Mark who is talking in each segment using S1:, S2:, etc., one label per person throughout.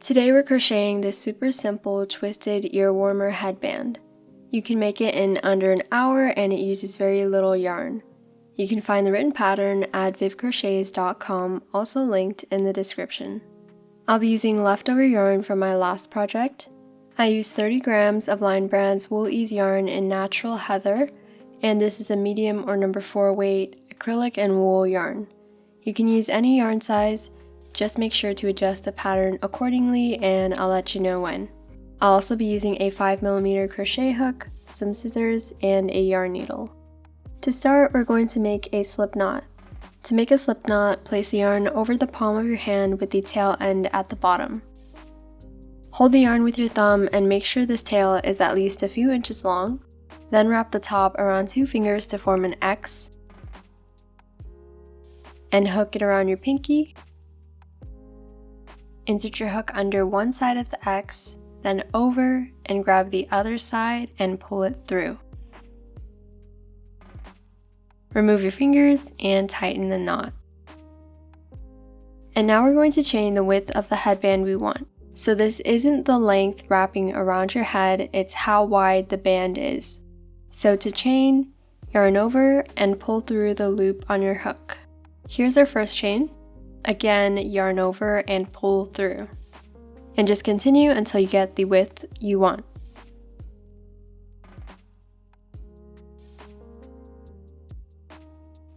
S1: Today we're crocheting this super simple twisted ear warmer headband. You can make it in under an hour and it uses very little yarn. You can find the written pattern at vivcrochets.com, also linked in the description. I'll be using leftover yarn from my last project. I used 30 grams of Line Brand's Wool Ease yarn in Natural Heather, and this is a medium or number 4 weight acrylic and wool yarn. You can use any yarn size, just make sure to adjust the pattern accordingly and I'll let you know when. I'll also be using a 5mm crochet hook, some scissors, and a yarn needle. To start, we're going to make a slip knot. To make a slip knot, place the yarn over the palm of your hand with the tail end at the bottom. Hold the yarn with your thumb and make sure this tail is at least a few inches long. Then wrap the top around 2 fingers to form an X and hook it around your pinky. Insert your hook under one side of the X, then over and grab the other side and pull it through. Remove your fingers and tighten the knot. And now we're going to chain the width of the headband we want. So this isn't the length wrapping around your head, it's how wide the band is. So to chain, yarn over and pull through the loop on your hook. Here's our first chain. Again, yarn over and pull through. And just continue until you get the width you want.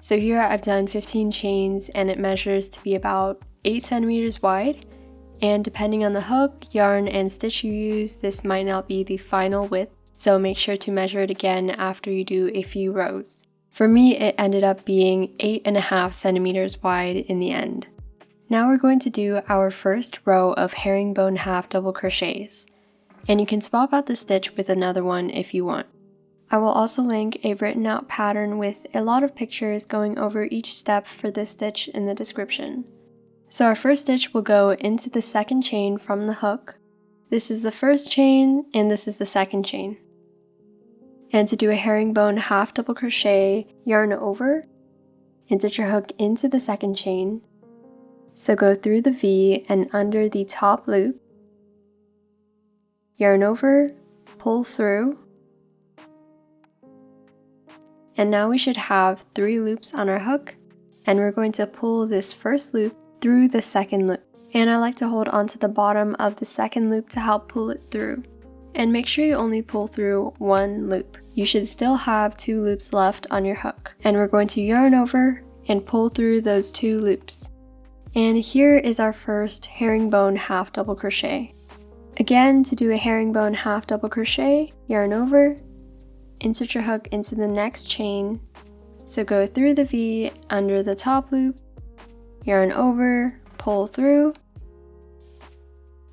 S1: So here I've done 15 chains and it measures to be about 8 centimeters wide. And depending on the hook, yarn, and stitch you use, this might not be the final width, so make sure to measure it again after you do a few rows. For me, it ended up being 8.5 centimeters wide in the end. Now we're going to do our first row of herringbone half double crochets, and you can swap out the stitch with another one if you want. I will also link a written out pattern with a lot of pictures going over each step for this stitch in the description. So our first stitch will go into the second chain from the hook. This is the first chain and this is the second chain. And to do a herringbone half double crochet, yarn over, insert your hook into the second chain. So go through the V and under the top loop, yarn over, pull through, and now we should have 3 loops on our hook, and we're going to pull this first loop through the second loop. And I like to hold onto the bottom of the second loop to help pull it through. And make sure you only pull through 1 loop. You should still have 2 loops left on your hook. And we're going to yarn over and pull through those 2 loops. And here is our first herringbone half double crochet. Again, to do a herringbone half double crochet, yarn over, insert your hook into the next chain. So go through the V under the top loop, yarn over, pull through,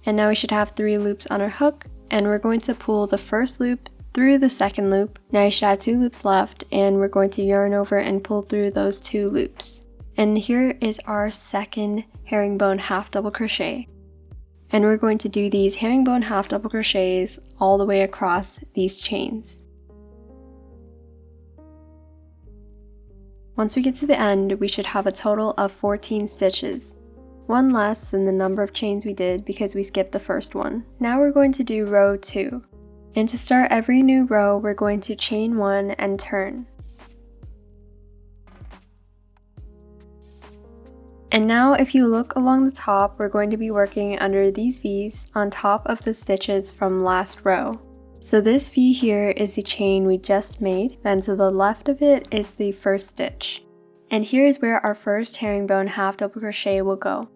S1: and now we should have 3 loops on our hook, and we're going to pull the first loop through the second loop. Now you should have 2 loops left, and we're going to yarn over and pull through those 2 loops. And here is our second herringbone half double crochet. And we're going to do these herringbone half double crochets all the way across these chains. Once we get to the end, we should have a total of 14 stitches. 1 less than the number of chains we did because we skipped the first one. Now we're going to do row 2. And to start every new row, we're going to chain 1 and turn. And now if you look along the top, we're going to be working under these V's on top of the stitches from last row. So this V here is the chain we just made, then to the left of it is the first stitch. And here is where our first herringbone half double crochet will go.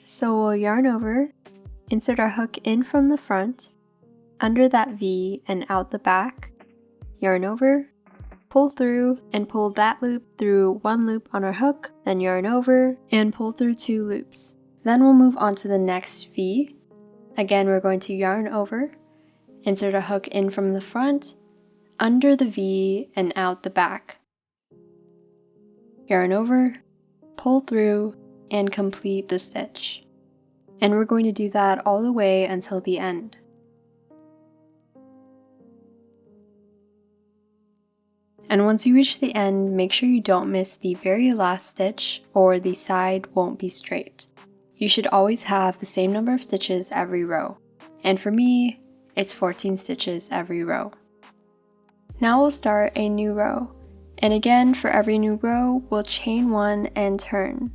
S1: So we'll yarn over, insert our hook in from the front, under that V and out the back, yarn over, pull through, and pull that loop through 1 loop on our hook, then yarn over and pull through 2 loops. Then we'll move on to the next V. Again, we're going to yarn over, insert a hook in from the front, under the V and out the back. Yarn over, pull through, and complete the stitch. And we're going to do that all the way until the end. And once you reach the end, make sure you don't miss the very last stitch or the side won't be straight. you should always have the same number of stitches every row. And for me, it's 14 stitches every row. Now we'll start a new row. And again, for every new row, we'll chain 1 and turn.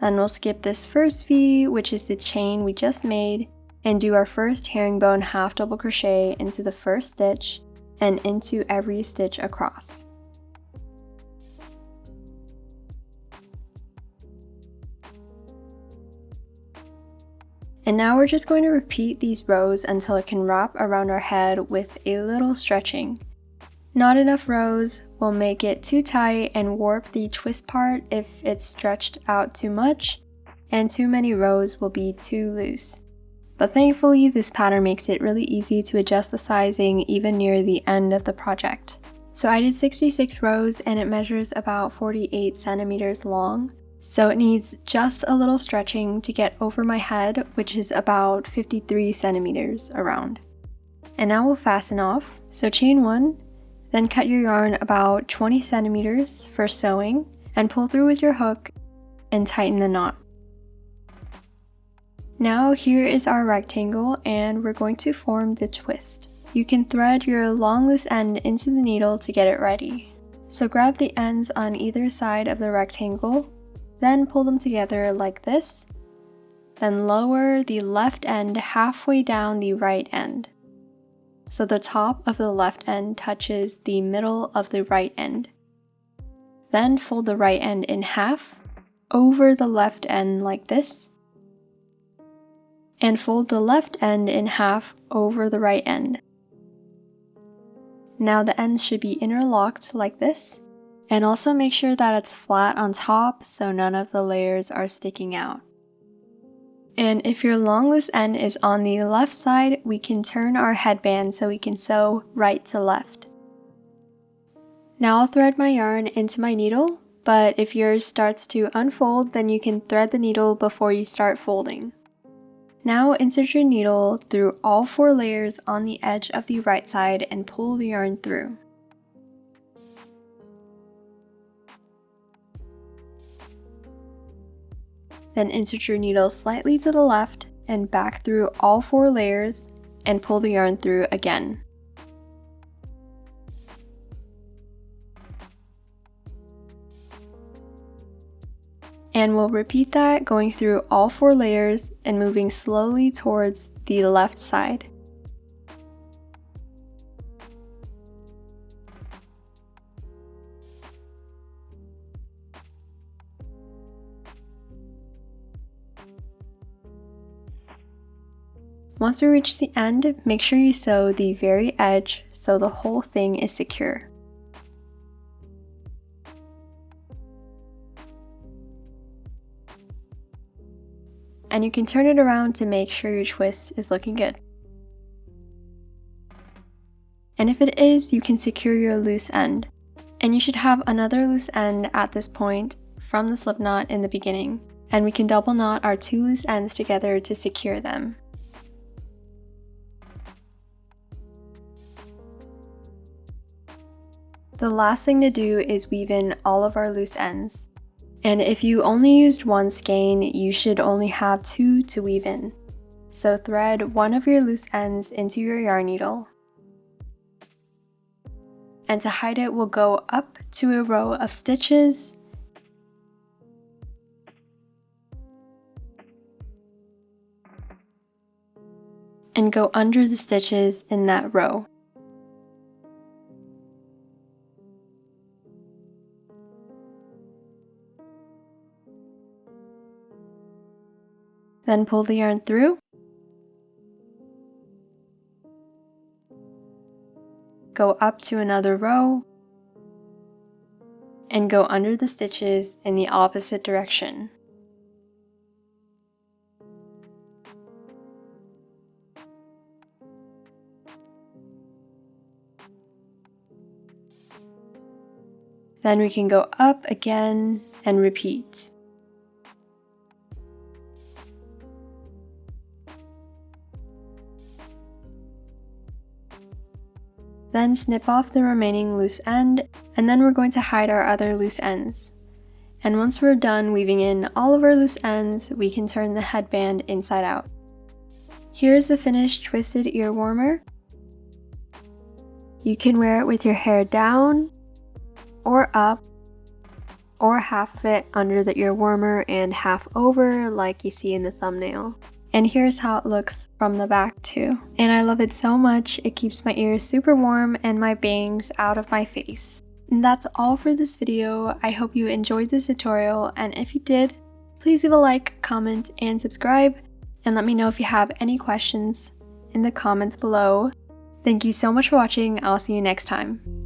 S1: Then we'll skip this first V, which is the chain we just made, and do our first herringbone half double crochet into the first stitch and into every stitch across. And now we're just going to repeat these rows until it can wrap around our head with a little stretching. Not enough rows will make it too tight and warp the twist part if it's stretched out too much, and too many rows will be too loose. But thankfully, this pattern makes it really easy to adjust the sizing even near the end of the project. So I did 66 rows and it measures about 48 centimeters long. So it needs just a little stretching to get over my head, which is about 53 centimeters around. And now we'll fasten off. So chain 1, then cut your yarn about 20 centimeters for sewing and pull through with your hook and tighten the knot. Now here is our rectangle and we're going to form the twist. You can thread your long loose end into the needle to get it ready. So grab the ends on either side of the rectangle, then pull them together like this, then lower the left end halfway down the right end. So the top of the left end touches the middle of the right end. Then fold the right end in half over the left end like this, and fold the left end in half over the right end. Now the ends should be interlocked like this, and also make sure that it's flat on top so none of the layers are sticking out. And if your long loose end is on the left side, we can turn our headband so we can sew right to left. Now I'll thread my yarn into my needle, but if yours starts to unfold, then you can thread the needle before you start folding. Now insert your needle through all 4 layers on the edge of the right side and pull the yarn through. Then insert your needle slightly to the left and back through all 4 layers and pull the yarn through again. And we'll repeat that, going through all 4 layers and moving slowly towards the left side. Once we reach the end, make sure you sew the very edge so the whole thing is secure. And you can turn it around to make sure your twist is looking good. And if it is, you can secure your loose end. And you should have another loose end at this point from the slip knot in the beginning. And we can double knot our 2 loose ends together to secure them. The last thing to do is weave in all of our loose ends. And if you only used 1 skein, you should only have 2 to weave in. So thread one of your loose ends into your yarn needle. And to hide it, we'll go up to a row of stitches. And go under the stitches in that row. Then pull the yarn through. Go up to another row. And go under the stitches in the opposite direction. Then we can go up again and repeat. Then snip off the remaining loose end, and then we're going to hide our other loose ends. And once we're done weaving in all of our loose ends, we can turn the headband inside out. Here's the finished twisted ear warmer. You can wear it with your hair down or up, or half of it under the ear warmer and half over like you see in the thumbnail. And here's how it looks from the back too. And I love it so much, it keeps my ears super warm and my bangs out of my face. And that's all for this video. I hope you enjoyed this tutorial, and if you did, please leave a like, comment, and subscribe, and let me know if you have any questions in the comments below. Thank you so much for watching. I'll see you next time.